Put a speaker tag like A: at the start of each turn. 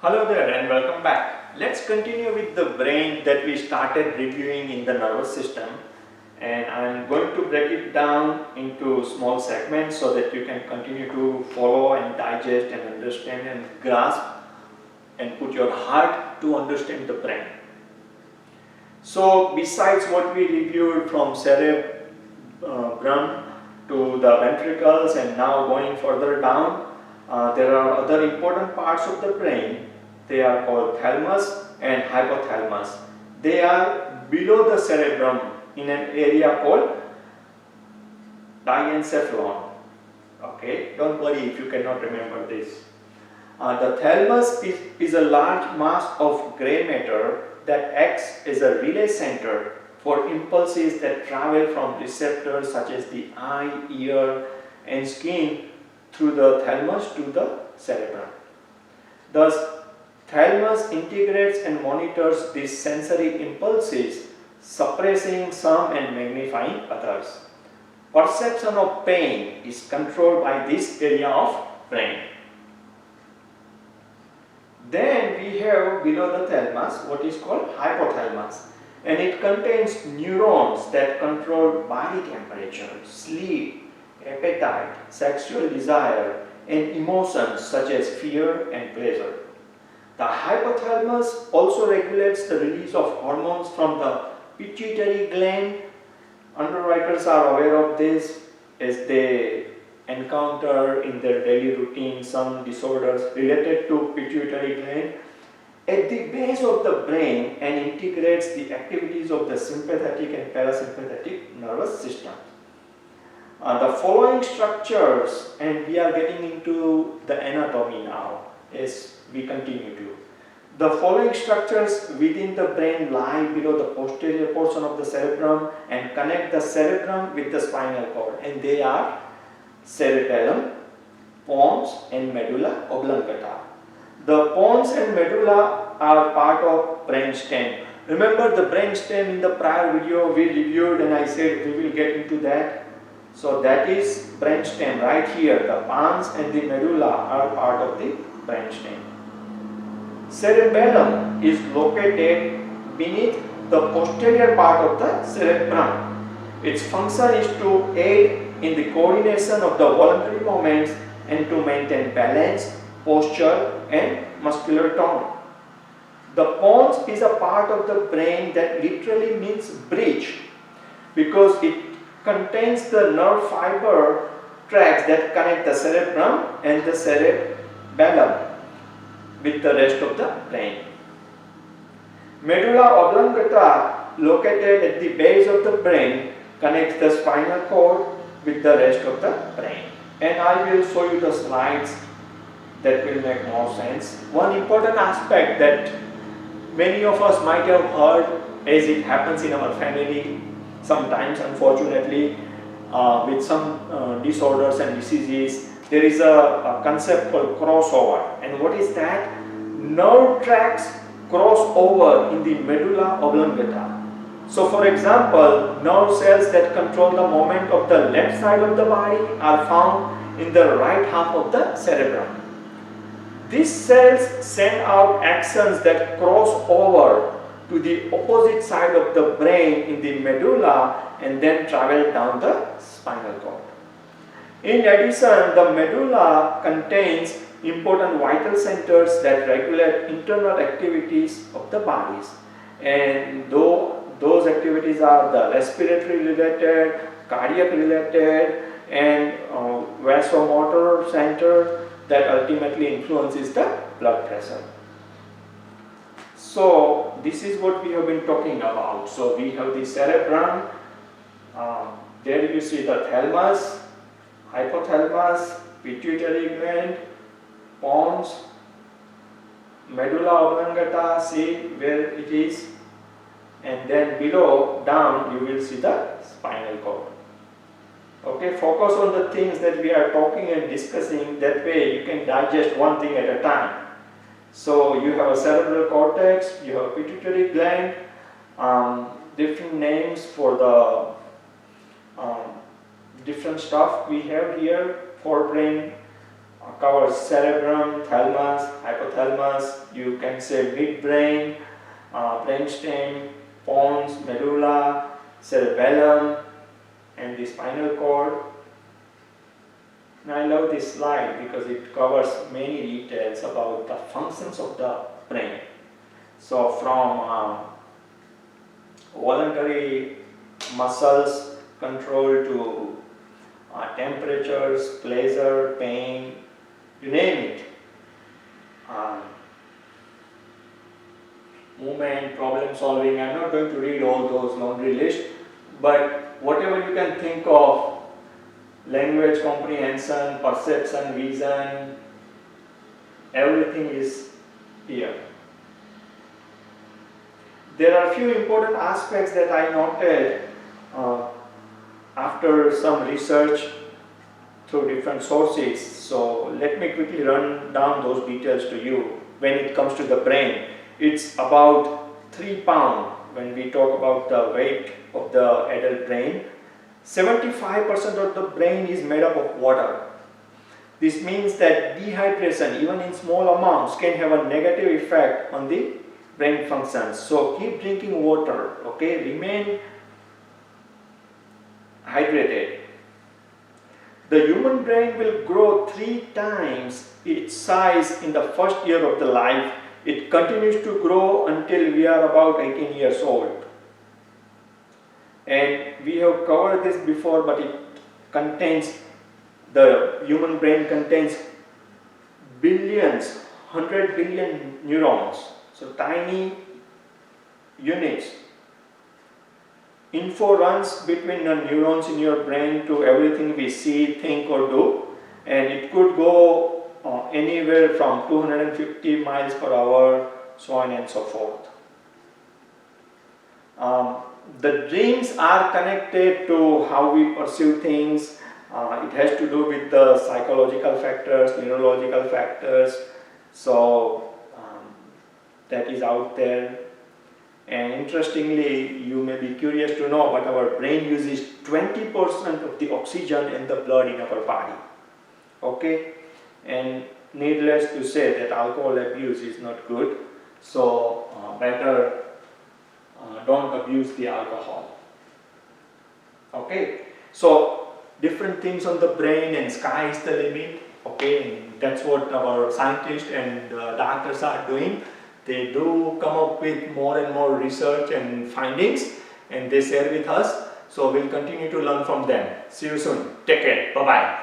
A: Hello there and welcome back. Let's continue with the brain that we started reviewing in the nervous system, and I'm going to break it down into small segments so that you can continue to follow and digest and understand and grasp and put your heart to understand the brain. So besides what we reviewed from cerebrum to the ventricles and now going further down, there are other important parts of the brain. They are called thalamus and hypothalamus. They are below the cerebrum in an area called diencephalon. Okay, don't worry if you cannot remember this. The thalamus is a large mass of gray matter that acts as a relay center for impulses that travel from receptors such as the eye, ear, and skin through the thalamus to the cerebrum. Thus, thalamus integrates and monitors these sensory impulses, suppressing some and magnifying others. Perception of pain is controlled by this area of brain. Then we have below the thalamus what is called hypothalamus, and it contains neurons that control body temperature, sleep, appetite, sexual desire, and emotions such as fear and pleasure. The hypothalamus also regulates the release of hormones from the pituitary gland. Underwriters are aware of this as they encounter in their daily routine some disorders related to pituitary gland at the base of the brain and integrates the activities of the sympathetic and parasympathetic nervous system. The following structures, and we are getting into the anatomy now as we continue to. The following structures within the brain lie below the posterior portion of the cerebrum and connect the cerebrum with the spinal cord, and they are cerebellum, pons, and medulla oblongata. The pons and medulla are part of brainstem. Remember the brainstem in the prior video we reviewed, and I said we will get into that. So that is brainstem right here. The pons and the medulla are part of the brainstem. Cerebellum is located beneath the posterior part of the cerebrum. Its function is to aid in the coordination of the voluntary movements and to maintain balance, posture, and muscular tone. The pons is a part of the brain that literally means bridge because it contains the nerve fiber tracks that connect the cerebrum and the cerebellum with the rest of the brain. Medulla oblongata, located at the base of the brain, connects the spinal cord with the rest of the brain. And I will show you the slides that will make more sense. One important aspect that many of us might have heard, as it happens in our family sometimes, unfortunately, with some disorders and diseases, there is a concept called crossover. And what is that? Nerve tracks cross over in the medulla oblongata. So for example, nerve cells that control the movement of the left side of the body are found in the right half of the cerebrum. These cells send out axons that cross over to the opposite side of the brain in the medulla and then travel down the spinal cord. In addition, the medulla contains important vital centers that regulate internal activities of the bodies, and those activities are the respiratory related, cardiac related, and vasomotor center that ultimately influences the blood pressure. So this is what we have been talking about. So we have the cerebrum, there you see the thalamus, hypothalamus, pituitary gland, pons, medulla oblongata, see where it is, and then below down you will see the spinal cord. Okay, focus on the things that we are talking and discussing, that way you can digest one thing at a time. So you have a cerebral cortex, you have a pituitary gland, different names for the different stuff we have here, forebrain covers cerebrum, thalamus, hypothalamus, you can say midbrain, brainstem, pons, medulla, cerebellum, and the spinal cord. And I love this slide because it covers many details about the functions of the brain. So from voluntary muscles control to temperatures, pleasure, pain, you name it. Movement, problem solving, I'm not going to read all those laundry lists, but whatever you can think of, language comprehension, perception, vision, everything is here. There are a few important aspects that I noted after some research through different sources. So let me quickly run down those details to you. When it comes to the brain, it's about 3 pounds when we talk about the weight of the adult brain. 75% of the brain is made up of water. This means that dehydration, even in small amounts, can have a negative effect on the brain functions. So keep drinking water, okay? Remain hydrated. The human brain will grow 3 times its size in the first year of the life. It continues to grow until we are about 18 years old. And we have covered this before, but the human brain contains billions, 100 billion neurons. So tiny units. Info runs between the neurons in your brain to everything we see, think or do, and it could go anywhere from 250 miles per hour, so on and so forth. The dreams are connected to how we perceive things. It has to do with the psychological factors, neurological factors, so that is out there. And interestingly, you may be curious to know, but our brain uses 20% of the oxygen in the blood in our body. Okay? And needless to say that alcohol abuse is not good, so better don't abuse the alcohol. Okay? So different things on the brain, and sky is the limit. Okay? And that's what our scientists and doctors are doing. They do come up with more and more research and findings, and they share with us. So we'll continue to learn from them. See you soon. Take care. Bye-bye.